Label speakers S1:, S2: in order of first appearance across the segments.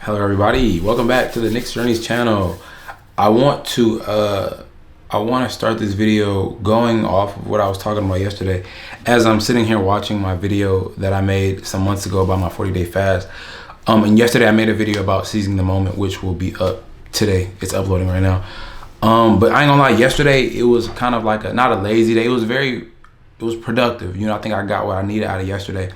S1: Hello everybody, welcome back to the Nick's Journeys channel. I want to start this video going off of what I was talking about yesterday. As I'm sitting here watching my video that I made some months ago about my 40-day fast. And yesterday I made a video about seizing the moment, which will be up today. It's uploading right now. But I ain't gonna lie, yesterday it was kind of like not a lazy day. It was productive. You know, I think I got what I needed out of yesterday.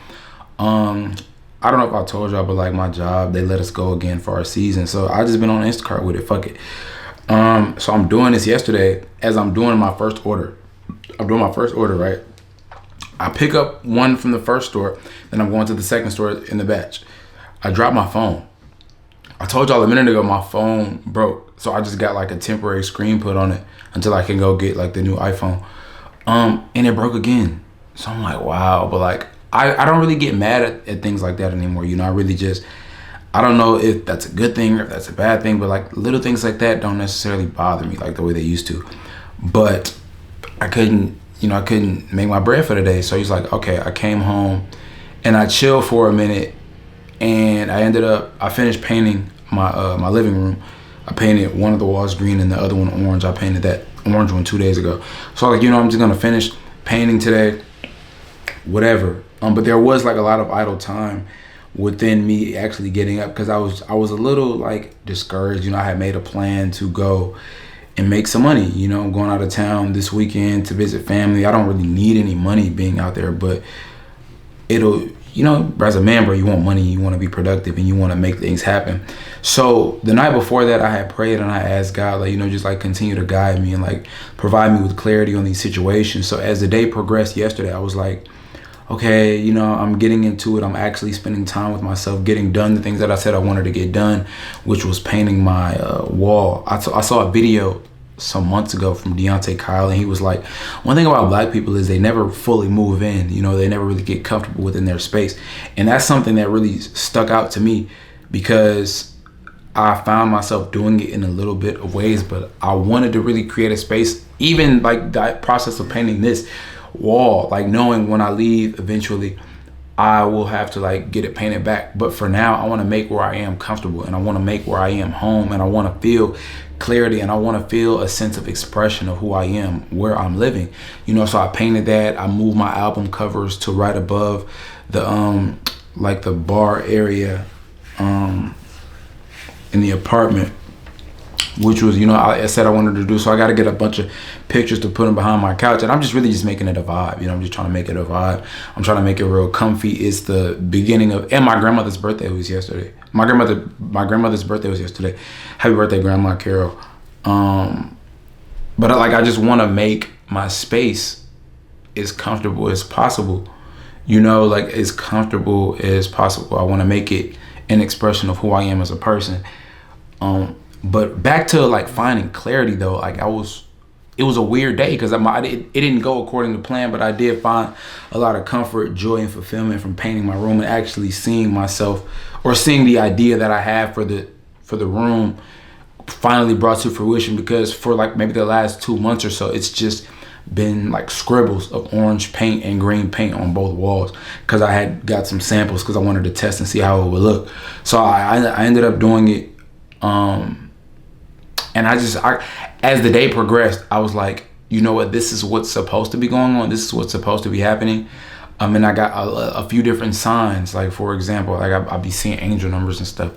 S1: I don't know if I told y'all, but like my job, they let us go again for our season. So I just been on Instacart with it, fuck it. So I'm doing this yesterday as I'm doing my first order. I'm doing my first order, right? I pick up one from the first store, then I'm going to the second store in the batch. I drop my phone. I told y'all a minute ago my phone broke. So I just got like a temporary screen put on it until I can go get like the new iPhone. And it broke again. So I'm like, wow, but like, I don't really get mad at things like that anymore. You know, I don't know if that's a good thing or if that's a bad thing, but like little things like that don't necessarily bother me like the way they used to. But I couldn't make my bread for the day. So he's like, okay, I came home and I chilled for a minute and I finished painting my living room. I painted one of the walls green and the other one orange. I painted that orange one 2 days ago. So like, you know, I'm just gonna finish painting today, whatever. But there was like a lot of idle time within me actually getting up because I was a little like discouraged. You know, I had made a plan to go and make some money. You know, I'm going out of town this weekend to visit family. I don't really need any money being out there, but it'll, you know, as a man, bro, you want money, you want to be productive, and you want to make things happen. So the night before that, I had prayed and I asked God, like, you know, just like continue to guide me and like provide me with clarity on these situations. So as the day progressed yesterday, I was like, okay, you know, I'm getting into it. I'm actually spending time with myself, getting done the things that I said I wanted to get done, which was painting my wall. I saw a video some months ago from Kyle, and he was like, one thing about black people is they never fully move in. You know, they never really get comfortable within their space. And that's something that really stuck out to me because I found myself doing it in a little bit of ways, but I wanted to really create a space, even like that process of painting this wall, like knowing when I leave eventually I will have to like get it painted back. But for now, I want to make where I am comfortable, and I want to make where I am home, and I want to feel clarity, and I want to feel a sense of expression of who I am, where I'm living. You know, so I painted that. I moved my album covers to right above the like the bar area in the apartment, which was, you know, I said I wanted to do. So I got to get a bunch of pictures to put them behind my couch. And I'm just really just making it a vibe. You know, I'm just trying to make it a vibe. I'm trying to make it real comfy. It's the beginning of, and my grandmother's birthday was yesterday. My grandmother's birthday was yesterday. Happy birthday, Grandma Carol. But I just want to make my space as comfortable as possible. You know, like as comfortable as possible. I want to make it an expression of who I am as a person. But back to like finding clarity though, like it was a weird day because it didn't go according to plan, but I did find a lot of comfort, joy, and fulfillment from painting my room and actually seeing myself, or seeing the idea that I had for the room finally brought to fruition. Because for like maybe the last 2 months or so, it's just been like scribbles of orange paint and green paint on both walls because I had got some samples because I wanted to test and see how it would look. So I ended up doing it. And as the day progressed, I was like, you know what, this is what's supposed to be going on. This is what's supposed to be happening. And I got a few different signs. Like, for example, like I'll be seeing angel numbers and stuff.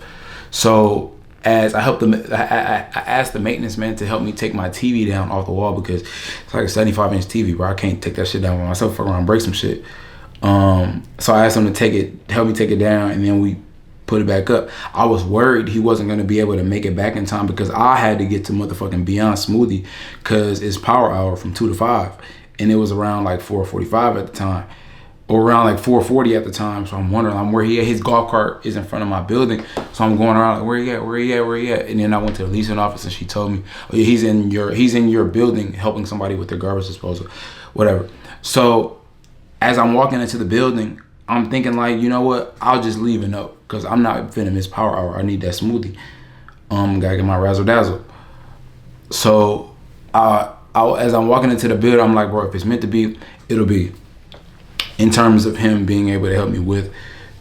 S1: So as I asked the maintenance man to help me take my TV down off the wall because it's like a 75-inch TV, bro. I can't take that shit down by myself. Fuck around and break some shit. So I asked him to help me take it down, and then we put it back up. I was worried he wasn't going to be able to make it back in time because I had to get to motherfucking Beyond Smoothie because it's power hour from 2 to 5, and it was around like 4:45 at the time, or around like 4:40 at the time. So I'm wondering, where he at? His golf cart is in front of my building, so I'm going around like, where he at? And then I went to the leasing office, and she told me, oh yeah, he's in your building helping somebody with their garbage disposal, whatever. So as I'm walking into the building, I'm thinking like, you know what? I'll just leave a note because I'm not finna miss power hour. I need that smoothie. Gotta get my razzle dazzle. So as I'm walking into the building, I'm like, bro, if it's meant to be, it'll be. In terms of him being able to help me with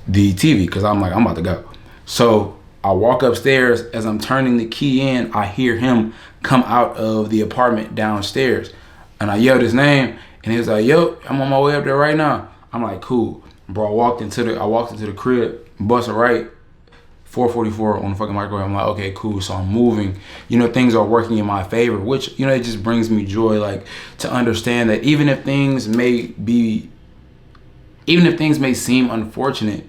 S1: the TV, because I'm like, I'm about to go. So I walk upstairs. As I'm turning the key in, I hear him come out of the apartment downstairs. And I yelled his name, and he was like, yo, I'm on my way up there right now. I'm like, cool. Bro, I walked into the crib, bust a right, 444 on the fucking microwave. I'm like, okay, cool. So I'm moving. You know, things are working in my favor, which, you know, it just brings me joy, like, to understand that even if things may seem unfortunate,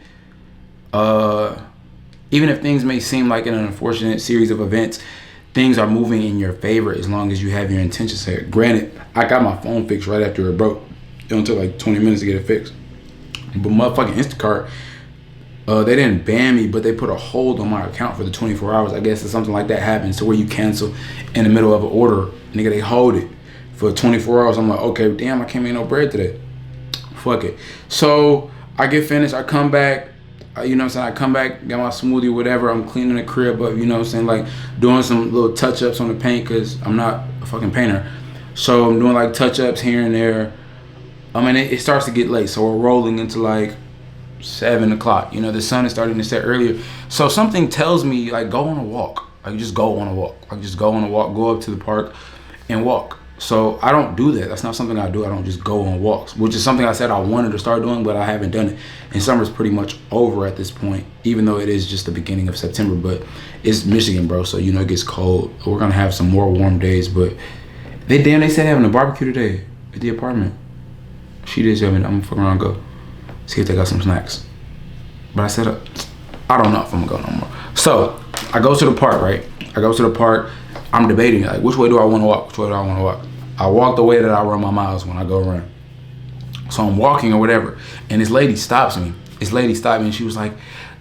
S1: even if things may seem like an unfortunate series of events, things are moving in your favor as long as you have your intentions set. Granted, I got my phone fixed right after it broke. It only took like 20 minutes to get it fixed. But motherfucking Instacart, they didn't ban me, but they put a hold on my account for the 24 hours. I guess if something like that happens to where you cancel in the middle of an order, nigga, they hold it for 24 hours. I'm like, okay, damn, I can't make no bread today. Fuck it. So I get finished, I come back, you know what I'm saying, I come back, got my smoothie, whatever, I'm cleaning the crib up, you know what I'm saying, like doing some little touch-ups on the paint, because I'm not a fucking painter. So I'm doing like touch-ups here and there. I mean, it starts to get late, so we're rolling into like 7 o'clock. You know, the sun is starting to set earlier. So something tells me, like, go on a walk. Like, just go on a walk. Like, just go on a walk, go up to the park and walk. So I don't do that. That's not something I do. I don't just go on walks, which is something I said I wanted to start doing, but I haven't done it. And summer's pretty much over at this point, even though it is just the beginning of September. But it's Michigan, bro, so, you know, it gets cold. We're going to have some more warm days, but they said having a barbecue today at the apartment. She did tell me that I'm gonna fuck around and go see if they got some snacks. But I said, I don't know if I'm gonna go no more. So I go to the park, right? I go to the park. I'm debating, like, which way do I wanna walk? Which way do I wanna walk? I walk the way that I run my miles when I go run. So I'm walking or whatever, and this lady stops me. And she was like,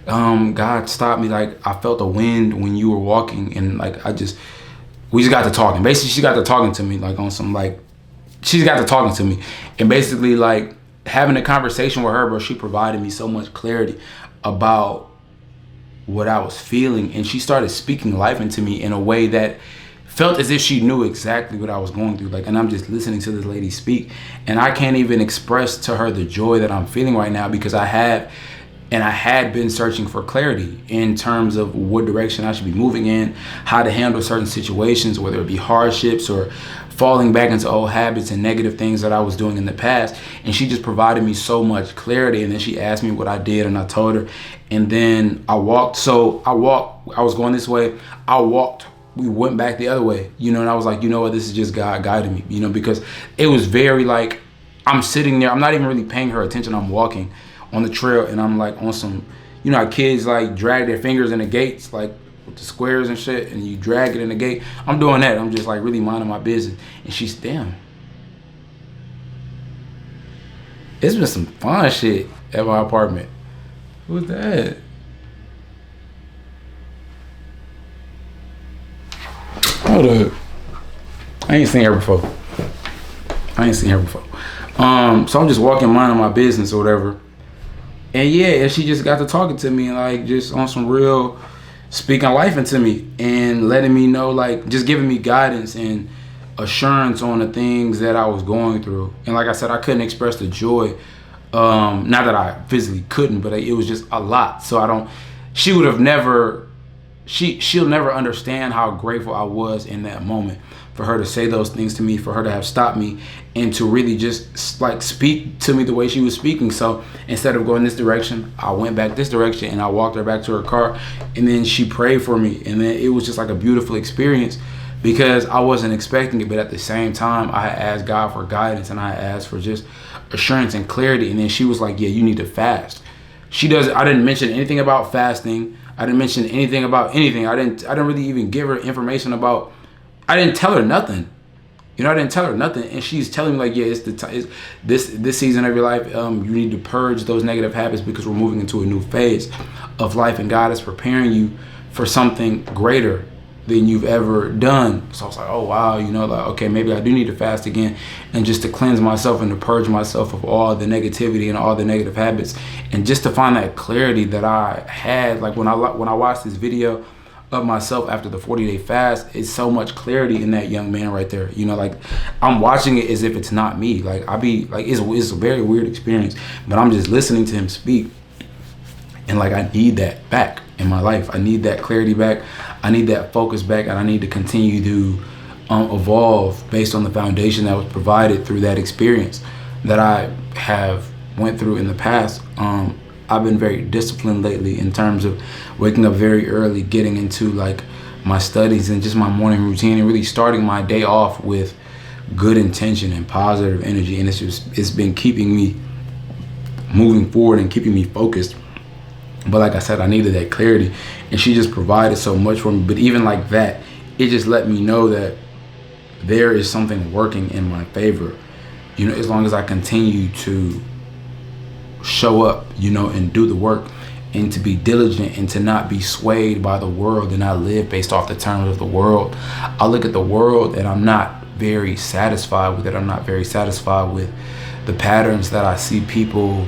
S1: God stopped me. Like, I felt the wind when you were walking, and like, we just got to talking. Basically, she got to talking to me, like, on some, like, she's got to talking to me, and basically, like, having a conversation with her, bro, she provided me so much clarity about what I was feeling, and she started speaking life into me in a way that felt as if she knew exactly what I was going through. Like, and I'm just listening to this lady speak, and I can't even express to her the joy that I'm feeling right now, because I had been searching for clarity in terms of what direction I should be moving in, how to handle certain situations, whether it be hardships or falling back into old habits and negative things that I was doing in the past. And she just provided me so much clarity. And then she asked me what I did, and I told her. And then I walked. I was going this way. I walked. We went back the other way, you know, and I was like, you know what, this is just God guiding me, you know, because it was very, like, I'm sitting there, I'm not even really paying her attention. I'm walking on the trail, and I'm like on some, you know how kids like drag their fingers in the gates, like with the squares and shit, and you drag it in the gate. I'm doing that. I'm just like really minding my business. And she's, damn, it's been some fun shit at my apartment. Who's that? Hold up. I ain't seen her before. So I'm just walking, minding my business or whatever. And yeah, she just got to talking to me, and like just on some real speaking life into me and letting me know, like just giving me guidance and assurance on the things that I was going through. And like I said, I couldn't express the joy. Not that I physically couldn't, but it was just a lot. So she'll never understand how grateful I was in that moment for her to say those things to me, for her to have stopped me and to really just like speak to me the way she was speaking. So instead of going this direction, I went back this direction, and I walked her back to her car, and then she prayed for me. And then it was just like a beautiful experience, because I wasn't expecting it, but at the same time, I had asked God for guidance, and I asked for just assurance and clarity. And then she was like, yeah, you need to fast. I didn't mention anything about fasting. I didn't mention anything about anything. I didn't really even give her information about, I didn't tell her nothing. You know, I didn't tell her nothing. And she's telling me like, yeah, it's this season of your life, you need to purge those negative habits, because we're moving into a new phase of life, and God is preparing you for something greater than you've ever done. So I was like, oh wow, you know, like, okay, maybe I do need to fast again, and just to cleanse myself and to purge myself of all the negativity and all the negative habits, and just to find that clarity that I had. Like when I watched this video of myself after the 40-day fast, it's so much clarity in that young man right there. You know, like I'm watching it as if it's not me. Like it's a very weird experience, but I'm just listening to him speak, and like I need that back. in my life. I need that clarity back. I need that focus back, and I need to continue to evolve based on the foundation that was provided through that experience that I have went through in the past. I've been very disciplined lately in terms of waking up very early, getting into like my studies and just my morning routine, and really starting my day off with good intention and positive energy. And it's been keeping me moving forward and keeping me focused. But like I said, I needed that clarity, and she just provided so much for me. But even like that, it just let me know that there is something working in my favor, you know, as long as I continue to show up, you know, and do the work, and to be diligent, and to not be swayed by the world and not live based off the terms of the world. I look at the world and I'm not very satisfied with it. I'm not very satisfied with the patterns that I see people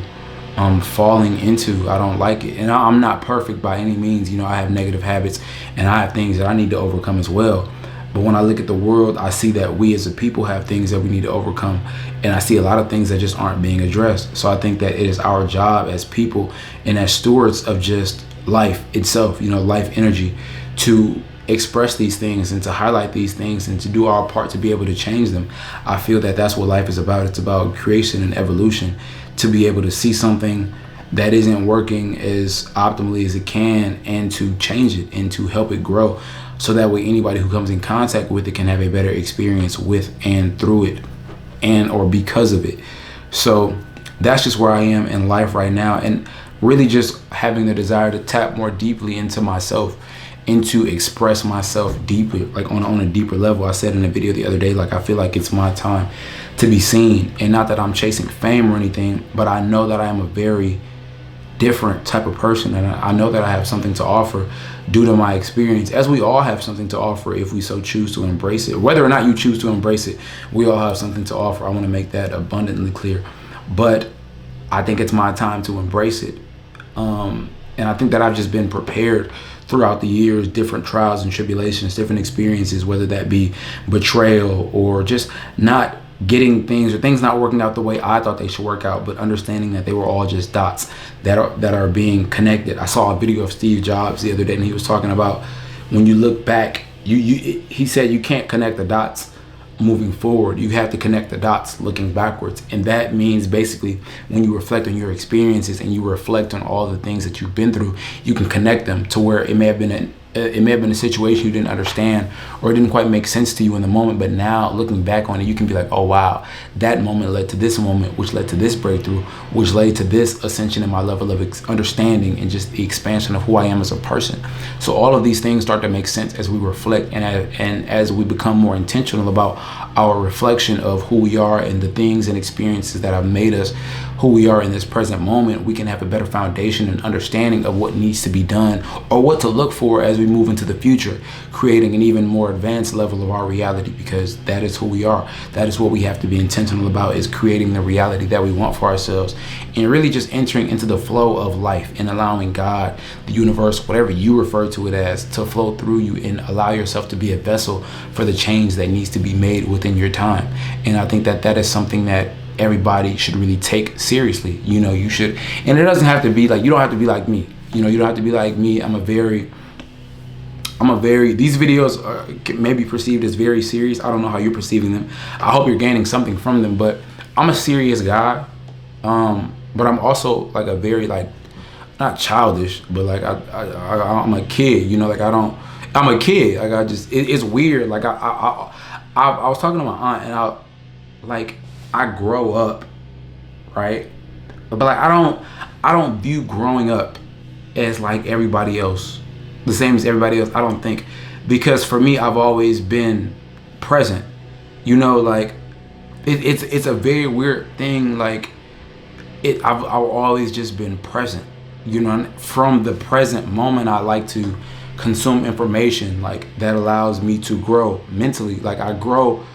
S1: falling into. I don't like it. And I'm not perfect by any means. You know, I have negative habits and I have things that I need to overcome as well. But when I look at the world, I see that we as a people have things that we need to overcome. And I see a lot of things that just aren't being addressed. So I think that it is our job as people and as stewards of just life itself, you know, life energy, to express these things and to highlight these things and to do our part to be able to change them. I feel that that's what life is about. It's about creation and evolution, to be able to see something that isn't working as optimally as it can and to change it and to help it grow, so that way anybody who comes in contact with it can have a better experience with and through it and or because of it. So that's just where I am in life right now, and really just having the desire to tap more deeply into myself and to express myself deeper, like on a deeper level. I said in a video the other day, like I feel like it's my time to be seen, and not that I'm chasing fame or anything, but I know that I am a very different type of person, and I know that I have something to offer due to my experience, as we all have something to offer if we so choose to embrace it. Whether or not you choose to embrace it, we all have something to offer. I want to make that abundantly clear. But I think it's my time to embrace it. And I think that I've just been prepared throughout the years, different trials and tribulations, different experiences, whether that be betrayal or just not getting things, or things not working out the way I thought they should work out, but understanding that they were all just dots that are being connected. I saw a video of Steve Jobs the other day, and he was talking about when you look back, he said you can't connect the dots moving forward. You have to connect the dots looking backwards. And that means basically when you reflect on your experiences and you reflect on all the things that you've been through, you can connect them to where it may have been a situation you didn't understand, or it didn't quite make sense to you in the moment, but now looking back on it, you can be like, oh wow, that moment led to this moment, which led to this breakthrough, which led to this ascension in my level of understanding and just the expansion of who I am as a person. So all of these things start to make sense as we reflect, and as we become more intentional about our reflection of who we are and the things and experiences that have made us who we are in this present moment. We can have a better foundation and understanding of what needs to be done, or what to look for as we move into the future, creating an even more advanced level of our reality, because that is who we are. That is what we have to be intentional about, is creating the reality that we want for ourselves, and really just entering into the flow of life and allowing God, the universe, whatever you refer to it as, to flow through you and allow yourself to be a vessel for the change that needs to be made within your time. And I think that that is something that everybody should really take seriously. You know, you should, and it doesn't have to be like, you don't have to be like me. You know, you don't have to be like me. I'm a very, these videos may be perceived as very serious. I don't know how you're perceiving them. I hope you're gaining something from them, but I'm a serious guy. But I'm also like a very, like, not childish, but like I'm a kid, you know, like I'm a kid. Like it's weird. Like I was talking to my aunt, and I grow up, right? But like I don't view growing up as like everybody else, the same as everybody else. I don't think, because for me, I've always been present. You know, like it's a very weird thing. Like I've always just been present. You know, from the present moment, I like to consume information like that allows me to grow mentally. Like I grow,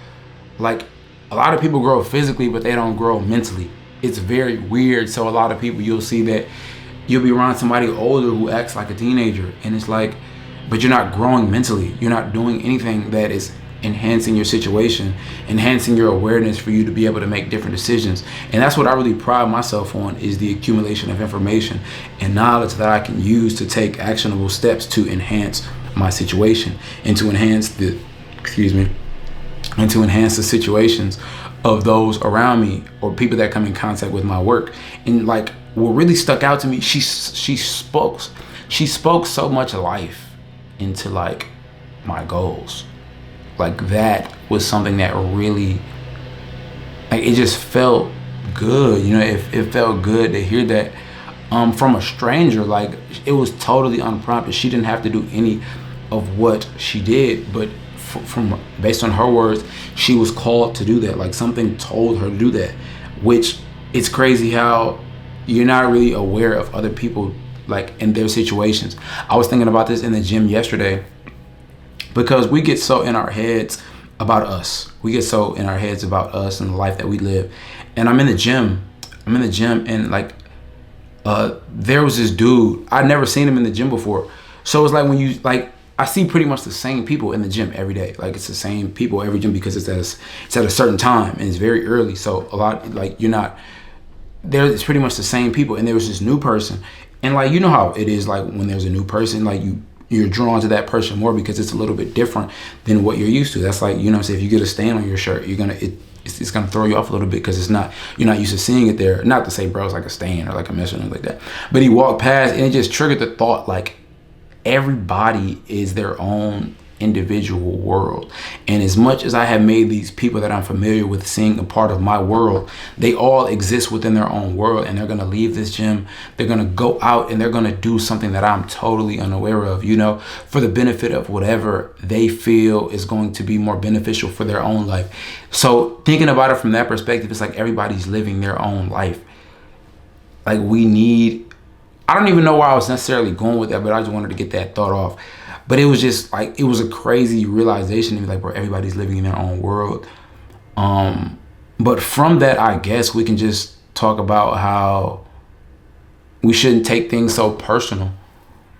S1: like a lot of people grow physically, but they don't grow mentally. It's very weird. So a lot of people, you'll see that you'll be around somebody older who acts like a teenager, and it's like, but you're not growing mentally. You're not doing anything that is enhancing your situation, enhancing your awareness for you to be able to make different decisions. And that's what I really pride myself on, is the accumulation of information and knowledge that I can use to take actionable steps to enhance my situation and to enhance the situations of around me or people that come in contact with my work. And like, what really stuck out to me, she spoke so much life into like my goals. Like, that was something that really, like, it just felt good. You know, it felt good to hear that from a stranger. Like, it was totally unprompted. She didn't have to do any of what she did, but from based on her words, she was called to do that. Like, something told her to do that, which it's crazy how you're not really aware of other people, like, in their situations. I was thinking about this in the gym yesterday, because we get so in our heads about us. We get so in our heads about us and the life that we live. And I'm in the gym and like, there was this dude, I'd never seen him in the gym before. So it's like, when you, like, I see pretty much the same people in the gym every day. Like, it's the same people every gym, because it's at a certain time and it's very early. So a lot, like, you're not there, it's pretty much the same people. And there was this new person. And like, you know how it is, like, when there's a new person, like, you're drawn to that person more because it's a little bit different than what you're used to. That's like, you know what I'm saying, if you get a stain on your shirt, it's gonna throw you off a little bit, because you're not used to seeing it there. Not to say bro, it's like a stain or like a mess or anything like that. But he walked past and it just triggered the thought, like, everybody is their own individual world. And as much as I have made these people that I'm familiar with seeing a part of my world, they all exist within their own world, and they're going to leave this gym, they're going to go out and they're going to do something that I'm totally unaware of, you know, for the benefit of whatever they feel is going to be more beneficial for their own life. So thinking about it from that perspective, it's like everybody's living their own life. Like, I don't even know where I was necessarily going with that, but I just wanted to get that thought off. But it was just like, it was a crazy realization to me, like, bro, everybody's living in their own world. But from that, I guess we can just talk about how we shouldn't take things so personal,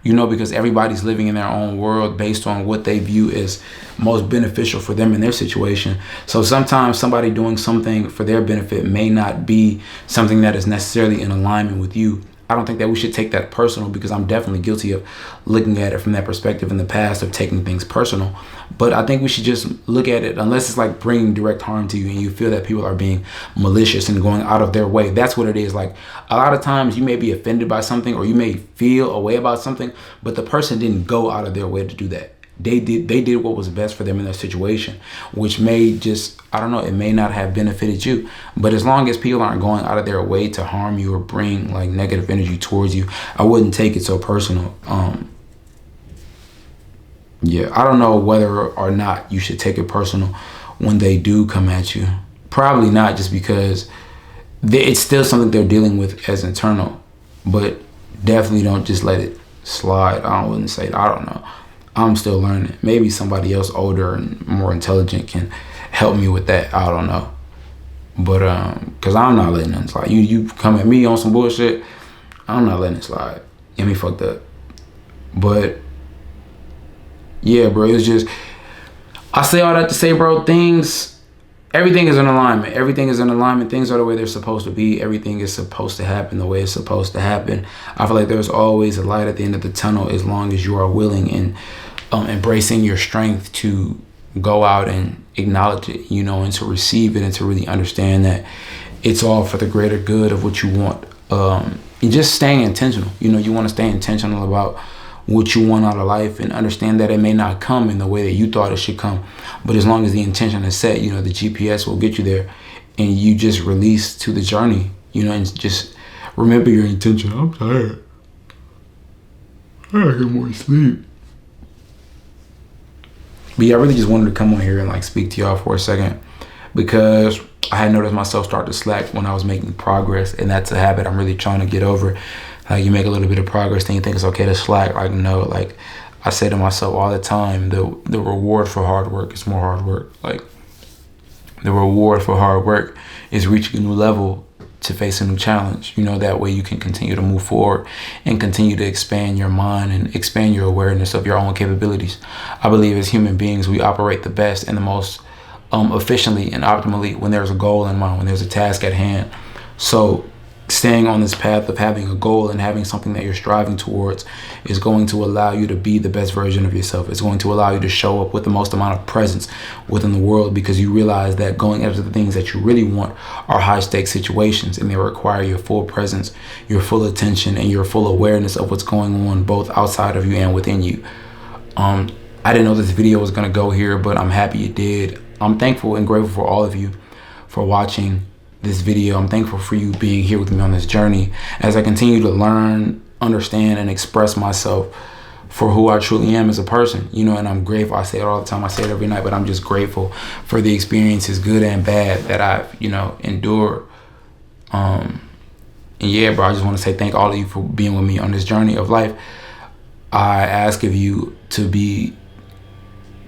S1: you know, because everybody's living in their own world based on what they view as most beneficial for them in their situation. So sometimes somebody doing something for their benefit may not be something that is necessarily in alignment with you. I don't think that we should take that personal, because I'm definitely guilty of looking at it from that perspective in the past, of taking things personal. But I think we should just look at it, unless it's like bringing direct harm to you and you feel that people are being malicious and going out of their way. That's what it is. Like, a lot of times you may be offended by something, or you may feel a way about something, but the person didn't go out of their way to do that. They did what was best for them in their situation, which may just, I don't know, it may not have benefited you. But as long as people aren't going out of their way to harm you or bring like negative energy towards you, I wouldn't take it so personal. Yeah, I don't know whether or not you should take it personal when they do come at you. Probably not, just because it's still something they're dealing with as internal. But definitely don't just let it slide. I wouldn't say, I don't know. I'm still learning. Maybe somebody else older and more intelligent can help me with that. I don't know. But because I'm not letting nothing slide. You come at me on some bullshit, I'm not letting it slide. Get me fucked up. But yeah, bro, it's just, I say all that to say, bro, everything is in alignment. Everything is in alignment. Things are the way they're supposed to be. Everything is supposed to happen the way it's supposed to happen. I feel like there's always a light at the end of the tunnel, as long as you are willing and embracing your strength to go out and acknowledge it, you know, and to receive it, and to really understand that it's all for the greater good of what you want. And just staying intentional. You know, you want to stay intentional about what you want out of life, and understand that it may not come in the way that you thought it should come. But as long as the intention is set, you know, the GPS will get you there, and you just release to the journey, you know, and just remember your intention. I'm tired. I gotta get more sleep. But yeah, I really just wanted to come on here and like speak to y'all for a second, because I had noticed myself start to slack when I was making progress, and that's a habit I'm really trying to get over. Like, you make a little bit of progress, then you think it's okay to slack. Like, no, like I say to myself all the time, the reward for hard work is more hard work. Like, the reward for hard work is reaching a new level to face a new challenge. You know, that way you can continue to move forward and continue to expand your mind and expand your awareness of your own capabilities. I believe as human beings, we operate the best and the most efficiently and optimally when there's a goal in mind, when there's a task at hand. So staying on this path of having a goal and having something that you're striving towards is going to allow you to be the best version of yourself. It's going to allow you to show up with the most amount of presence within the world, because you realize that going after the things that you really want are high stakes situations, and they require your full presence, your full attention, and your full awareness of what's going on both outside of you and within you. I didn't know this video was going to go here, but I'm happy it did. I'm thankful and grateful for all of you for watching this video. I'm thankful for you being here with me on this journey as I continue to learn, understand, and express myself for who I truly am as a person. You know, and I'm grateful. I say it all the time. I say it every night, but I'm just grateful for the experiences, good and bad, that I've, you know, endured. And yeah, bro, I just want to say thank all of you for being with me on this journey of life. I ask of you to be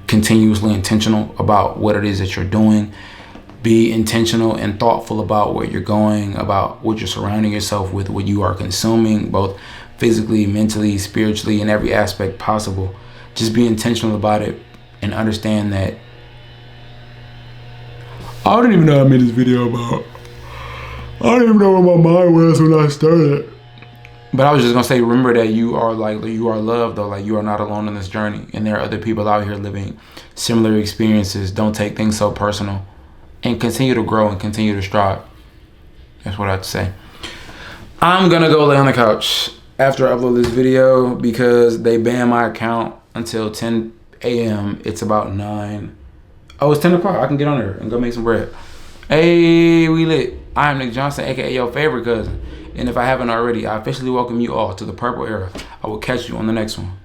S1: continuously intentional about what it is that you're doing. Be intentional and thoughtful about where you're going, about what you're surrounding yourself with, what you are consuming, both physically, mentally, spiritually, in every aspect possible. Just be intentional about it and understand that I don't even know what I made this video about. I don't even know where my mind was when I started. But I was just gonna say, remember that you are loved, though. Like, you are not alone in this journey, and there are other people out here living similar experiences. Don't take things so personal, and continue to grow and continue to strive. That's what I have to say. I'm gonna go lay on the couch after I upload this video because they banned my account until 10 a.m. It's about 9. Oh, it's 10 o'clock. I can get on there and go make some bread. Hey, we lit. I am Nick Johnson, aka your favorite cousin. And if I haven't already, I officially welcome you all to the Purple Era. I will catch you on the next one.